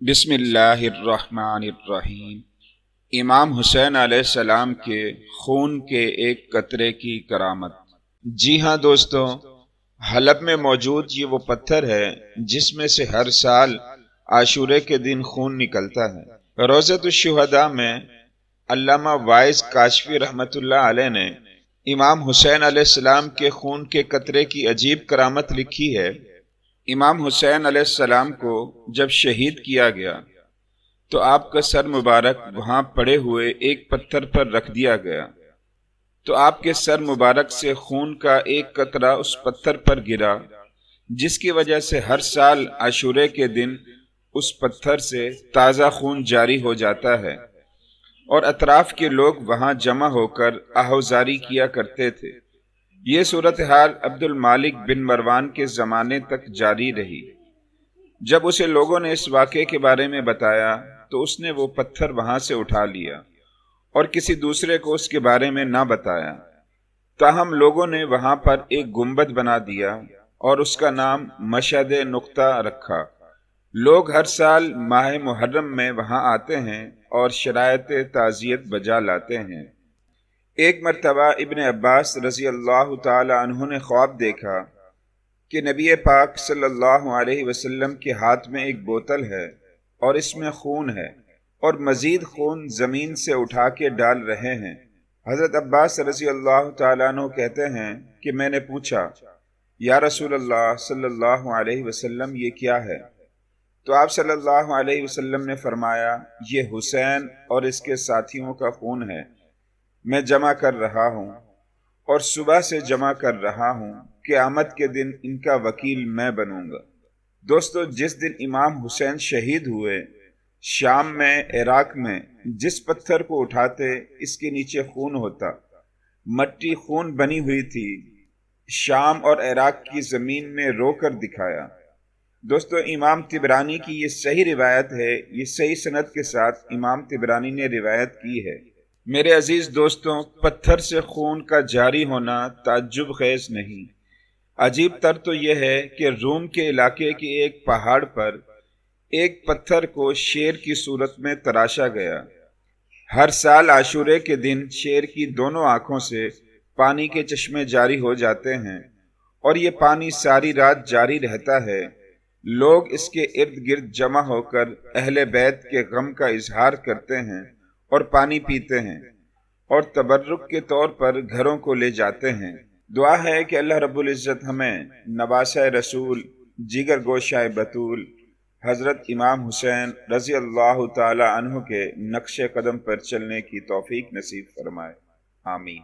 بسم اللہ الرحمن الرحیم۔ امام حسین علیہ السلام کے خون کے ایک قطرے کی کرامت۔ جی ہاں دوستو، حلب میں موجود یہ وہ پتھر ہے جس میں سے ہر سال عاشورے کے دن خون نکلتا ہے۔ روضۃ الشہداء میں علامہ وائز کاشفی رحمۃ اللہ علیہ نے امام حسین علیہ السلام کے خون کے قطرے کی عجیب کرامت لکھی ہے۔ امام حسین علیہ السلام کو جب شہید کیا گیا تو آپ کا سر مبارک وہاں پڑے ہوئے ایک پتھر پر رکھ دیا گیا، تو آپ کے سر مبارک سے خون کا ایک قطرہ اس پتھر پر گرا، جس کی وجہ سے ہر سال عاشورے کے دن اس پتھر سے تازہ خون جاری ہو جاتا ہے، اور اطراف کے لوگ وہاں جمع ہو کر آہوزاری کیا کرتے تھے۔ یہ صورتحال عبد المالک بن مروان کے زمانے تک جاری رہی۔ جب اسے لوگوں نے اس واقعے کے بارے میں بتایا تو اس نے وہ پتھر وہاں سے اٹھا لیا اور کسی دوسرے کو اس کے بارے میں نہ بتایا۔ تاہم لوگوں نے وہاں پر ایک گنبد بنا دیا اور اس کا نام مشہد نقطہ رکھا۔ لوگ ہر سال ماہ محرم میں وہاں آتے ہیں اور شرائط تعزیت بجا لاتے ہیں۔ ایک مرتبہ ابن عباس رضی اللہ تعالی عنہ نے خواب دیکھا کہ نبی پاک صلی اللہ علیہ وسلم کے ہاتھ میں ایک بوتل ہے اور اس میں خون ہے، اور مزید خون زمین سے اٹھا کے ڈال رہے ہیں۔ حضرت عباس رضی اللہ تعالی عنہ کہتے ہیں کہ میں نے پوچھا، یا رسول اللہ صلی اللہ علیہ وسلم یہ کیا ہے؟ تو آپ صلی اللہ علیہ وسلم نے فرمایا، یہ حسین اور اس کے ساتھیوں کا خون ہے، میں جمع کر رہا ہوں اور صبح سے جمع کر رہا ہوں، قیامت کے دن ان کا وکیل میں بنوں گا۔ دوستو، جس دن امام حسین شہید ہوئے، شام میں، عراق میں جس پتھر کو اٹھاتے اس کے نیچے خون ہوتا، مٹی خون بنی ہوئی تھی۔ شام اور عراق کی زمین نے رو کر دکھایا۔ دوستو، امام طبرانی کی یہ صحیح روایت ہے، یہ صحیح سند کے ساتھ امام طبرانی نے روایت کی ہے۔ میرے عزیز دوستوں، پتھر سے خون کا جاری ہونا تعجب خیز نہیں، عجیب تر تو یہ ہے کہ روم کے علاقے کے ایک پہاڑ پر ایک پتھر کو شیر کی صورت میں تراشا گیا۔ ہر سال عاشورے کے دن شیر کی دونوں آنکھوں سے پانی کے چشمے جاری ہو جاتے ہیں، اور یہ پانی ساری رات جاری رہتا ہے۔ لوگ اس کے ارد گرد جمع ہو کر اہل بیت کے غم کا اظہار کرتے ہیں اور پانی پیتے ہیں، اور تبرک کے طور پر گھروں کو لے جاتے ہیں۔ دعا ہے کہ اللہ رب العزت ہمیں نواسہ رسول، جگر گوشہ بطول حضرت امام حسین رضی اللہ تعالی عنہ کے نقش قدم پر چلنے کی توفیق نصیب فرمائے۔ آمین۔